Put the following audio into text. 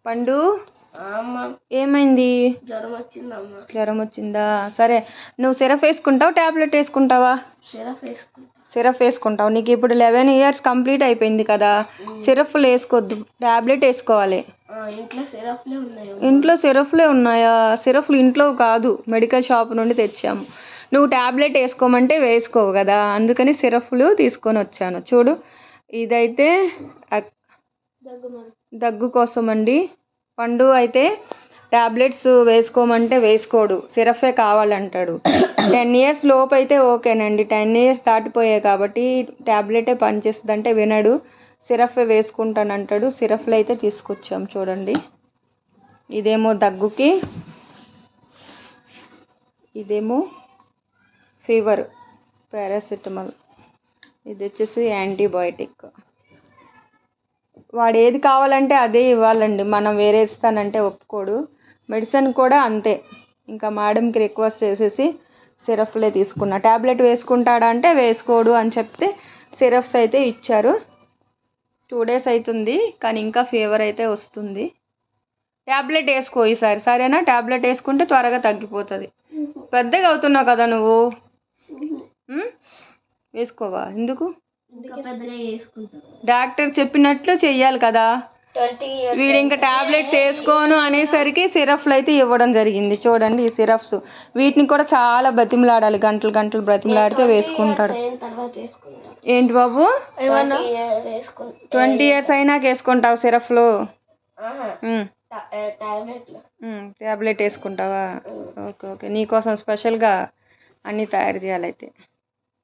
పండు ఏమైంది? జ్వరం వచ్చిందా? సరే, నువ్వు సిరప్ వేసుకుంటావు టాబ్లెట్ వేసుకుంటావా? సిరప్ వేసుకుంటావు. నీకు ఇప్పుడు 11 years కంప్లీట్ అయిపోయింది కదా, సిరప్లు వేసుకోవద్దు, టాబ్లెట్ వేసుకోవాలి. ఇంట్లో సిరప్లే ఉన్నాయా? సిరప్లు ఇంట్లో కాదు, మెడికల్ షాప్ నుండి తెచ్చాము. నువ్వు టాబ్లెట్ వేసుకోమంటే వేసుకోవు కదా, అందుకని సిరప్లు తీసుకొని వచ్చాను. చూడు, ఇదైతే దగ్గు కోసం అండి. పండు అయితే టాబ్లెట్స్ వేసుకోమంటే వేసుకోడు, సిరఫే కావాలంటాడు. 10 years లోపు అయితే ఓకేనండి. 10 years దాటిపోయాయి కాబట్టి టాబ్లెటే పనిచేస్తుంది అంటే వినడు, సిరఫే వేసుకుంటానంటాడు. సిరఫ్లు అయితే తీసుకొచ్చాం చూడండి. ఇదేమో దగ్గుకి, ఇదేమో ఫీవర్ పారాసిటమాల్, ఇది వచ్చేసి యాంటీబయాటిక్. వాడు ఏది కావాలంటే అదే ఇవ్వాలండి, మనం వేరే ఇస్తానంటే ఒప్పుకోడు. మెడిసిన్ కూడా అంతే, ఇంకా మేడంకి రిక్వెస్ట్ చేసేసి సిరప్లే తీసుకున్నా. టాబ్లెట్ వేసుకుంటాడా అంటే వేసుకోడు అని చెప్తే సిరప్స్ అయితే ఇచ్చారు. 2 days అవుతుంది కానీ ఇంకా ఫీవర్ అయితే వస్తుంది. టాబ్లెట్ వేసుకో ఈసారి, సరేనా? టాబ్లెట్ వేసుకుంటే త్వరగా తగ్గిపోతుంది. పెద్దగా అవుతున్నావు కదా నువ్వు, వేసుకోవా? ఎందుకు? డాక్టర్ చెప్పినట్లు చెయ్యాలి కదా. వీడు ఇంకా టాబ్లెట్స్ వేసుకోను అనేసరికి సిరప్లు అయితే ఇవ్వడం జరిగింది. చూడండి ఈ సిరప్స్, వీటిని కూడా చాలా బతిమలాడాలి, గంటలు గంటలు బ్రతిమలాడితే వేసుకుంటారు. ఏంటి బాబు? 20 years అయినాక వేసుకుంటావు సిరప్లు? టాబ్లెట్ వేసుకుంటావా? ఓకే ఓకే, నీకోసం స్పెషల్గా అన్నీ తయారు చేయాలైతే.